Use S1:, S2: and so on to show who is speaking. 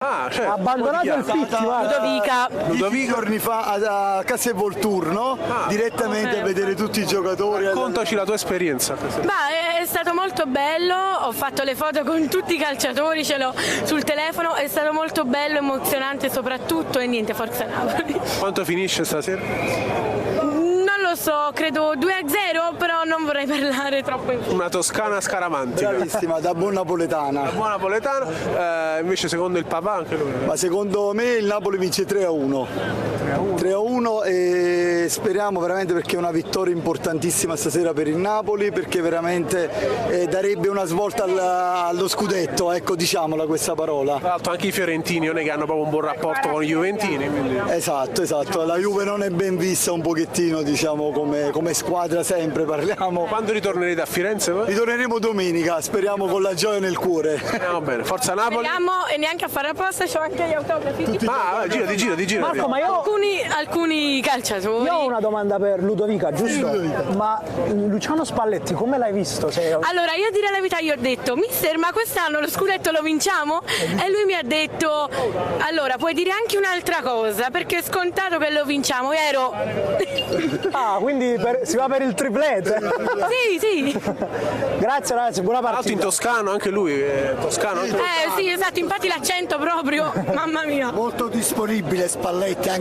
S1: Ah, certo.
S2: Ha abbandonato il Pitti,
S3: Ludovica.
S4: 10 giorni fa a Castel Volturno, direttamente a vedere tutti i giocatori.
S1: Raccontaci la tua esperienza.
S3: Ma è stato molto bello, ho fatto le foto con tutti i calciatori, ce l'ho sul telefono, è stato molto bello, emozionante soprattutto e niente, forza Napoli.
S1: Quanto finisce stasera?
S3: Non lo so, credo 2-0, però non vorrei parlare troppo in
S1: Una Toscana scaramantica.
S4: Bravissima, da buon napoletana.
S1: Buona napoletana, invece secondo il papà anche lui.
S4: Ma secondo me il Napoli vince 3-1. 3-1 e speriamo veramente, perché è una vittoria importantissima stasera per il Napoli, perché veramente darebbe una svolta allo scudetto, ecco, diciamola questa parola.
S1: Tra l'altro anche i fiorentini non è che hanno proprio un buon rapporto con i juventini. Quindi...
S4: Esatto, la Juve non è ben vista un pochettino, diciamo, come squadra, sempre parliamo.
S1: Quando ritornerete a Firenze?
S4: Ritorneremo domenica, speriamo con la gioia nel cuore.
S1: Va bene, forza Napoli.
S3: Speriamo, e neanche a fare apposta, c'ho anche gli autografi.
S1: Gira.
S2: Marco, ma io
S3: Alcuni calciatori.
S2: ho una domanda per Ludovica, giusto? Ma Luciano Spalletti come l'hai visto?
S3: Allora, io a dire la verità, io ho detto, mister, ma quest'anno lo scudetto lo vinciamo? E lui mi ha detto, allora puoi dire anche un'altra cosa, perché è scontato che lo vinciamo. Ero
S2: Ah, quindi si va per il triplete.
S3: sì.
S2: Grazie ragazzi, buona
S1: Tra l'altro in
S2: partita.
S1: toscano, anche lui è toscano.
S3: Sì, esatto, infatti l'accento proprio, mamma mia.
S4: Molto disponibile Spalletti,